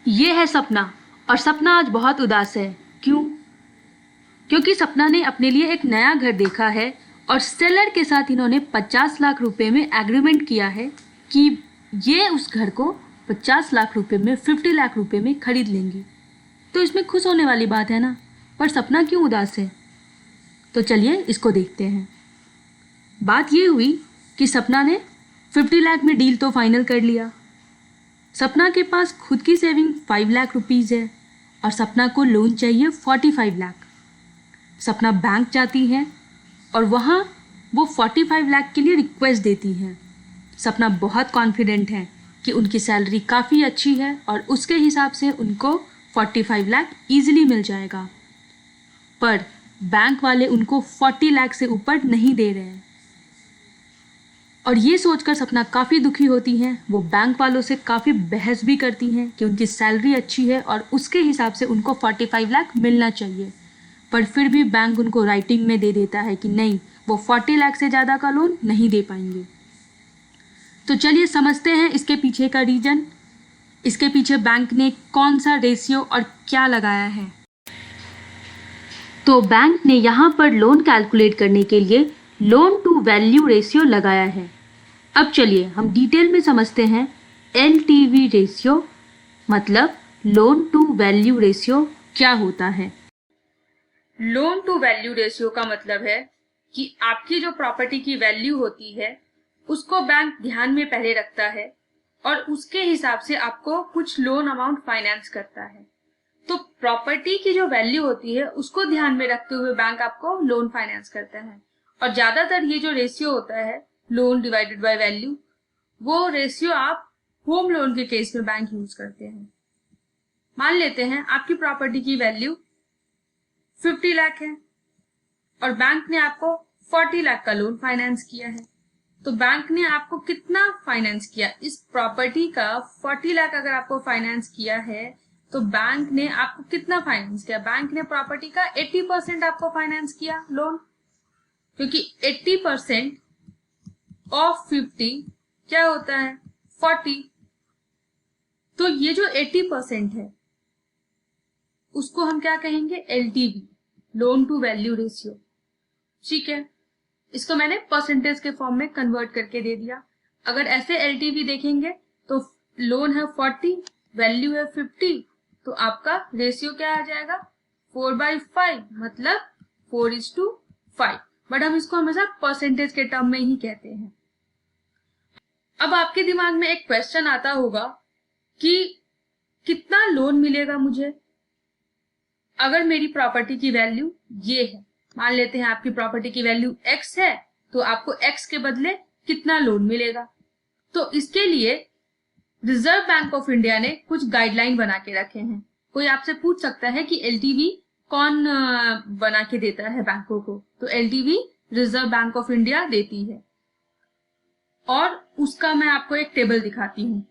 ये है सपना, और सपना आज बहुत उदास है। क्यों? क्योंकि सपना ने अपने लिए एक नया घर देखा है और सेलर के साथ इन्होंने 50 लाख रुपए में एग्रीमेंट किया है कि ये उस घर को 50 लाख रुपए में 50 लाख रुपए में खरीद लेंगे। तो इसमें खुश होने वाली बात है ना, पर सपना क्यों उदास है? तो चलिए इसको देखते हैं। बात ये हुई कि सपना ने 50 लाख में डील तो फाइनल कर लिया। सपना के पास खुद की सेविंग 5 लाख रुपीज़ है और सपना को लोन चाहिए 45 लाख। सपना बैंक जाती है और वहाँ वो 45 लाख के लिए रिक्वेस्ट देती है। सपना बहुत कॉन्फिडेंट है कि उनकी सैलरी काफ़ी अच्छी है और उसके हिसाब से उनको 45 लाख ईजिली मिल जाएगा, पर बैंक वाले उनको 40 लाख से ऊपर नहीं दे रहे हैं। और ये सोचकर सपना काफ़ी दुखी होती हैं। वो बैंक वालों से काफ़ी बहस भी करती हैं कि उनकी सैलरी अच्छी है और उसके हिसाब से उनको 45 लाख मिलना चाहिए, पर फिर भी बैंक उनको राइटिंग में दे देता है कि नहीं, वो 40 लाख से ज़्यादा का लोन नहीं दे पाएंगे। तो चलिए समझते हैं इसके पीछे का रीज़न, इसके पीछे बैंक ने कौन सा रेशियो और क्या लगाया है। तो बैंक ने यहाँ पर लोन कैलकुलेट करने के लिए लोन टू वैल्यू रेशियो लगाया है। अब चलिए हम डिटेल में समझते हैं LTV रेशियो मतलब लोन टू वैल्यू रेशियो क्या होता है। लोन टू वैल्यू रेशियो का मतलब है कि आपकी जो प्रॉपर्टी की वैल्यू होती है उसको बैंक ध्यान में पहले रखता है और उसके हिसाब से आपको कुछ लोन अमाउंट फाइनेंस करता है। तो प्रॉपर्टी की जो वैल्यू होती है उसको ध्यान में रखते हुए बैंक आपको लोन फाइनेंस करता है। और ज्यादातर ये जो रेशियो होता है लोन डिवाइडेड बाय वैल्यू, वो रेशियो आप होम लोन के केस में बैंक यूज करते हैं। मान लेते हैं आपकी प्रॉपर्टी की वैल्यू 50 लाख है और बैंक ने आपको 40 लाख का लोन फाइनेंस किया है। तो बैंक ने आपको कितना फाइनेंस किया? इस प्रॉपर्टी का 40 लाख अगर आपको फाइनेंस किया है तो बैंक ने आपको कितना फाइनेंस किया? बैंक ने प्रॉपर्टी का 80% आपको फाइनेंस किया लोन, क्योंकि 80% ऑफ 50 क्या होता है? 40। तो ये जो 80% है उसको हम क्या कहेंगे? LTV, loan to value ratio. ठीक है, इसको मैंने परसेंटेज के फॉर्म में कन्वर्ट करके दे दिया। अगर ऐसे LTV देखेंगे तो लोन है 40, वैल्यू है 50, तो आपका रेशियो क्या आ जाएगा? 4/5, मतलब 4:5। बट हम इसको हमेशा परसेंटेज के टर्म में ही कहते हैं। अब आपके दिमाग में एक क्वेश्चन आता होगा कि कितना लोन मिलेगा मुझे अगर मेरी प्रॉपर्टी की वैल्यू ये है। मान लेते हैं आपकी प्रॉपर्टी की वैल्यू X है, तो आपको X के बदले कितना लोन मिलेगा? तो इसके लिए रिजर्व बैंक ऑफ इंडिया ने कुछ गाइडलाइन बना के रखे हैं। कोई आपसे पूछ सकता है कि LTV कौन बना के देता है बैंकों को? तो LTV reserve bank of India देती है और उसका मैं आपको एक टेबल दिखाती हूँ।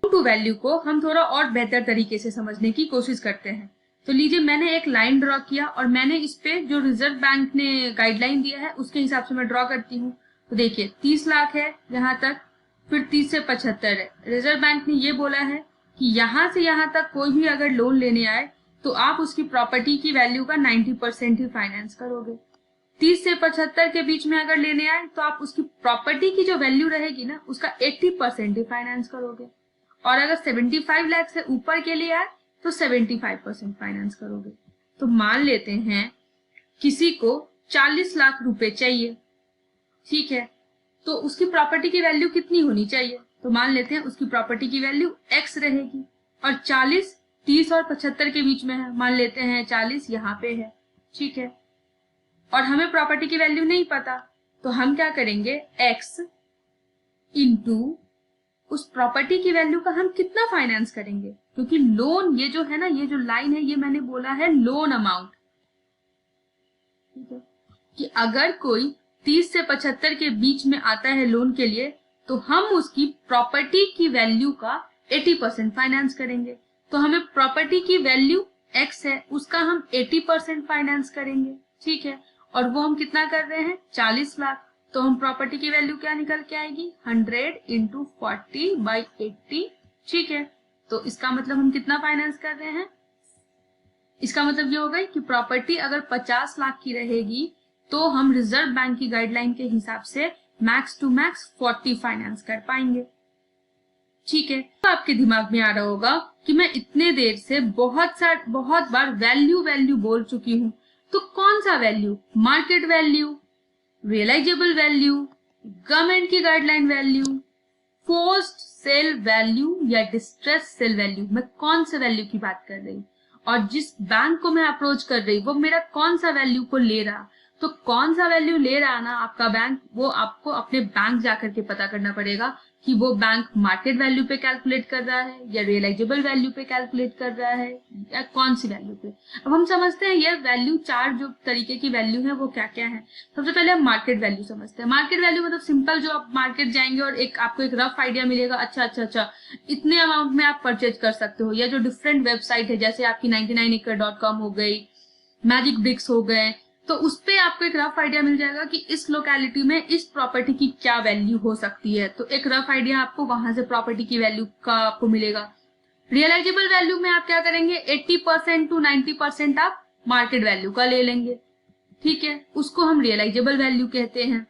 टू वैल्यू को हम थोड़ा और बेहतर तरीके से समझने की कोशिश करते हैं। तो लीजिए, मैंने एक लाइन ड्रॉ किया और मैंने इस पे जो रिजर्व बैंक ने गाइडलाइन दिया है उसके हिसाब से मैं ड्रॉ करती हूँ। तो देखिए 30 लाख है यहाँ तक, फिर 30 से 75 है। रिजर्व बैंक ने ये बोला है कि यहाँ से यहाँ तक कोई भी अगर लोन लेने आए तो आप उसकी प्रॉपर्टी की वैल्यू का 90% ही फाइनेंस करोगे। 30 से 75 के बीच में अगर लेने आए तो आप उसकी प्रॉपर्टी की जो वैल्यू रहेगी ना उसका 80% ही फाइनेंस करोगे। और अगर 75 लाख से ऊपर के लिए आए तो 75% फाइनेंस करोगे। तो मान लेते हैं किसी को 40 लाख रुपए चाहिए, ठीक है, तो उसकी प्रॉपर्टी की वैल्यू कितनी होनी चाहिए? तो मान लेते हैं उसकी प्रॉपर्टी की वैल्यू X रहेगी और 40, 30 और 75 के बीच में है। मान लेते हैं 40 यहाँ पे है, ठीक है, और हमें प्रॉपर्टी की वैल्यू नहीं पता, तो हम क्या करेंगे? X इंटू उस प्रॉपर्टी की वैल्यू का हम कितना फाइनेंस करेंगे, क्योंकि लोन ये जो है ना, ये जो लाइन है, ये मैंने बोला है लोन अमाउंट, ठीक है, कि अगर कोई 30 से 75 के बीच में आता है लोन के लिए तो हम उसकी प्रॉपर्टी की वैल्यू का 80% फाइनेंस करेंगे। तो हमें प्रॉपर्टी की वैल्यू X है, उसका हम 80% फाइनेंस करेंगे, ठीक है, और वो हम कितना कर रहे हैं? 40 लाख। तो हम प्रॉपर्टी की वैल्यू क्या निकल के आएगी? 100 × 40/80, ठीक है। तो इसका मतलब हम कितना फाइनेंस कर रहे हैं, इसका मतलब ये होगा कि प्रॉपर्टी अगर 50 लाख की रहेगी तो हम रिजर्व बैंक की गाइडलाइन के हिसाब से मैक्स टू मैक्स 40 फाइनेंस कर पाएंगे। ठीक है, तो आपके दिमाग में आ रहा होगा कि मैं इतने देर से बहुत बार वैल्यू बोल चुकी हूं, तो कौन सा value, market value, realisable value, government की guideline value, forced sale value या डिस्ट्रेस सेल वैल्यू, मैं कौन से वैल्यू की बात कर रही हूँ, और जिस बैंक को मैं अप्रोच कर रही वो मेरा कौन सा वैल्यू को ले रहा। तो कौन सा वैल्यू ले रहा ना आपका बैंक, वो आपको अपने बैंक जाकर के पता करना पड़ेगा कि वो बैंक मार्केट वैल्यू पे कैलकुलेट कर रहा है या रियलाइजेबल वैल्यू पे कैलकुलेट कर रहा है या कौन सी वैल्यू पे। अब हम समझते हैं ये वैल्यू, चार जो तरीके की वैल्यू है वो क्या क्या है। सबसे पहले हम मार्केट वैल्यू समझते हैं। मार्केट वैल्यू मतलब सिंपल, जो आप मार्केट जाएंगे और आपको एक रफ आइडिया मिलेगा, अच्छा इतने अमाउंट में आप परचेज कर सकते हो, या जो डिफरेंट वेबसाइट है जैसे आपकी 99acre.com हो गई, मैजिक ब्रिक्स हो गए, तो उस पे आपको एक रफ आइडिया मिल जाएगा कि इस लोकेलिटी में इस प्रॉपर्टी की क्या वैल्यू हो सकती है। तो एक रफ आइडिया आपको वहां से प्रॉपर्टी की वैल्यू का आपको मिलेगा। रियलाइजेबल वैल्यू में आप क्या करेंगे, 80% to 90% आप मार्केट वैल्यू का ले लेंगे। ठीक है, उसको हम रियलाइजेबल वैल्यू कहते हैं।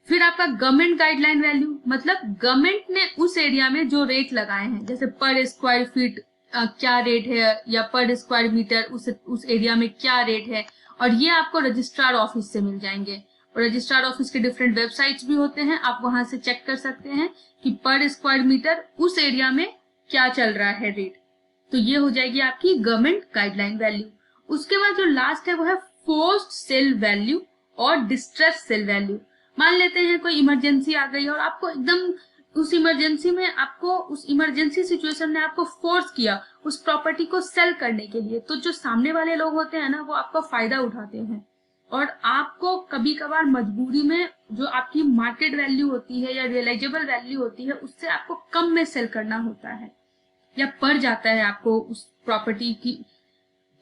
फिर आपका गवर्नमेंट गाइडलाइन वैल्यू, मतलब गवर्नमेंट ने उस एरिया में जो रेट लगाए हैं, जैसे पर स्क्वायर फीट क्या रेट है या पर स्क्वायर मीटर उस एरिया में क्या रेट है, और ये आपको रजिस्ट्रार ऑफिस से मिल जाएंगे। और रजिस्ट्रार ऑफिस के डिफरेंट वेबसाइट्स भी होते हैं, आप वहां से चेक कर सकते हैं कि पर स्क्वायर मीटर उस एरिया में क्या चल रहा है रेट। तो ये हो जाएगी आपकी गवर्नमेंट गाइडलाइन वैल्यू। उसके बाद जो लास्ट है वो है फोर्स्ड सेल वैल्यू और डिस्ट्रेस सेल वैल्यू। मान लेते हैं कोई इमरजेंसी आ गई और आपको एकदम उस इमरजेंसी सिचुएशन ने आपको फोर्स किया उस प्रॉपर्टी को सेल करने के लिए, तो जो सामने वाले लोग होते हैं ना वो आपका फायदा उठाते हैं और आपको कभी कभार मजबूरी में जो आपकी मार्केट वैल्यू होती है या रियलाइजेबल वैल्यू होती है उससे आपको कम में सेल करना होता है या पड़ जाता है आपको उस प्रॉपर्टी की।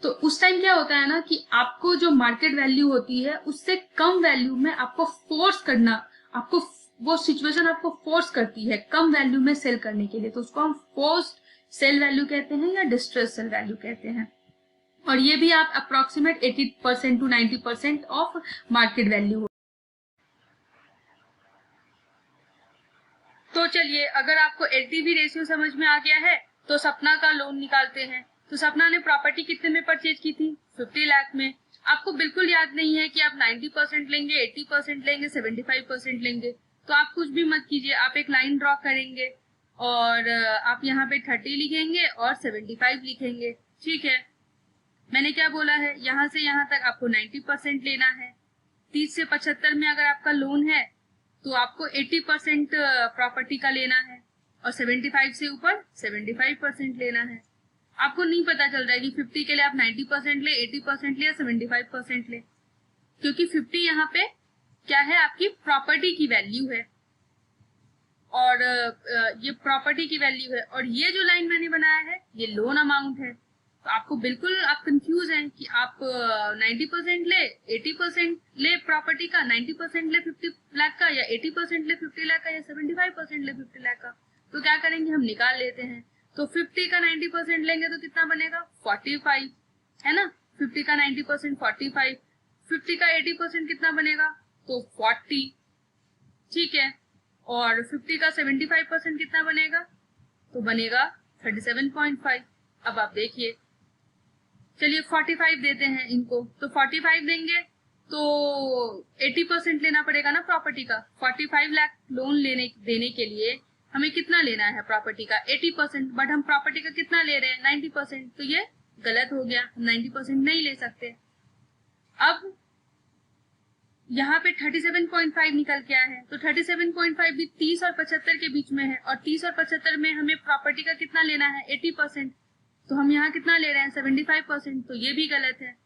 तो उस टाइम क्या होता है ना कि आपको जो मार्केट वैल्यू होती है उससे कम वैल्यू में आपको फोर्स करना, आपको वो सिचुएशन आपको फोर्स करती है कम वैल्यू में सेल करने के लिए, तो उसको हम फोर्स्ड सेल वैल्यू कहते हैं या डिस्ट्रेस सेल वैल्यू कहते हैं। और ये भी आप approximate 80% to 90% of market value. तो चलिए, अगर आपको एलटीवी रेशियो समझ में आ गया है तो सपना का लोन निकालते हैं। तो सपना ने प्रॉपर्टी कितने में परचेज की थी, 50 लाख में। आपको बिल्कुल याद नहीं है कि आप 90% लेंगे, 80% लेंगे, 75% लेंगे, तो आप कुछ भी मत कीजिए, आप एक लाइन ड्रॉ करेंगे और आप यहाँ पे 30 लिखेंगे और 75 लिखेंगे। ठीक है, मैंने क्या बोला है, यहाँ से यहाँ तक आपको 90% लेना है। 30 से 75 में अगर आपका लोन है तो आपको 80% प्रॉपर्टी का लेना है और 75 से ऊपर 75% लेना है। आपको नहीं पता चल रहा है कि 50 के लिए आप 90% ले, 80% ले या 75% ले, क्योंकि 50 यहाँ पे क्या है, आपकी प्रॉपर्टी की वैल्यू है और ये प्रॉपर्टी की वैल्यू है, और ये जो लाइन मैंने बनाया है ये लोन अमाउंट है। तो आपको बिल्कुल आप कंफ्यूज हैं कि आप 90% ले, 80% ले प्रॉपर्टी का, 90% ले 50 लाख का, या 80% ले 50 लाख का, या 75% ले 50 लाख का। तो क्या करेंगे, हम निकाल लेते हैं। तो 50 का 90% लेंगे तो कितना बनेगा, 45, है ना। 50 का 90% 45, 50 का 80% कितना बनेगा, तो 40। ठीक है, और 50 का 75% कितना बनेगा, तो बनेगा 37.5। अब आप देखिए, चलिए 45 देते हैं इनको, तो 45 देंगे तो 80% लेना पड़ेगा ना प्रॉपर्टी का। 45 लाख लोन देने के लिए हमें कितना लेना है प्रॉपर्टी का, 80%, बट हम प्रॉपर्टी का कितना ले रहे हैं, 90%, तो ये गलत हो गया, 90% नहीं ले सकते। अब यहाँ पे 37.5 निकल के आया है, तो 37.5 भी 30 और 75 के बीच में है, और 30 और 75 में हमें प्रॉपर्टी का कितना लेना है, 80%, तो हम यहाँ कितना ले रहे हैं, 75%, तो ये भी गलत है।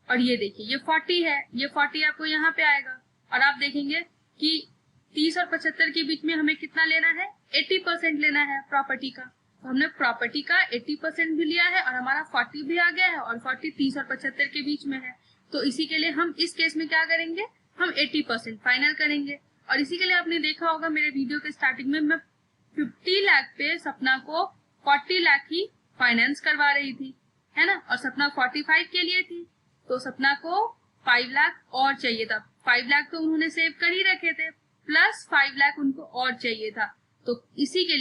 और ये देखिए, ये 40 है, ये 40 आपको यहाँ पे आएगा, और आप देखेंगे कि 30 और 75 के बीच में हमें कितना लेना है, 80% लेना है प्रॉपर्टी का। तो हमने प्रॉपर्टी का 80% भी लिया है और हमारा 40 भी आ गया है, और 40 30 और 75 के बीच में है। तो इसी के लिए हम इस केस में क्या करेंगे, हम 80% फाइनल करेंगे। और इसी के लिए आपने देखा होगा मेरे वीडियो के स्टार्टिंग में मैं 50 लाख पे सपना को 40 लाख ही फाइनेंस करवा रही थी, है ना, और सपना 45 के लिए थी, तो सपना को 5 लाख और चाहिए था। 5 लाख तो उन्होंने सेव कर ही रखे थे, प्लस 5 लाख उनको और चाहिए था। तो इसी के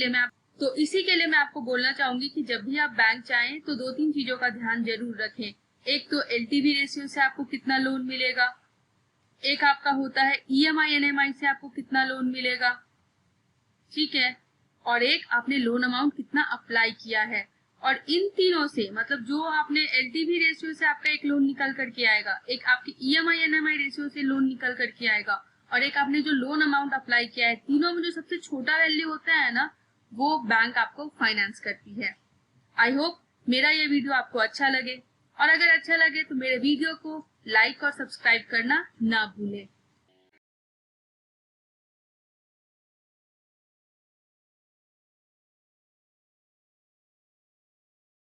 लिए मैं आपको बोलना चाहूंगी कि जब भी आप बैंक जाएं तो 2-3 चीजों का ध्यान जरूर रखें। एक तो एलटीवी रेशियो से आपको कितना लोन मिलेगा, एक आपका होता है ईएमआई एनएमआई से आपको कितना लोन मिलेगा, ठीक है, और एक आपने लोन अमाउंट कितना अप्लाई किया है। और इन तीनों से मतलब जो आपने एलटीवी रेशियो से आपका एक लोन निकल करके आएगा, एक आपके ईएमआई एनएमआई रेशियो से लोन निकल करके आएगा, और एक आपने जो लोन अमाउंट अप्लाई किया है, तीनों में जो सबसे छोटा वैल्यू होता है ना, वो बैंक आपको फाइनेंस करती है। आई होप मेरा ये वीडियो आपको अच्छा लगे, और अगर अच्छा लगे तो मेरे वीडियो को लाइक और सब्सक्राइब करना ना भूलें।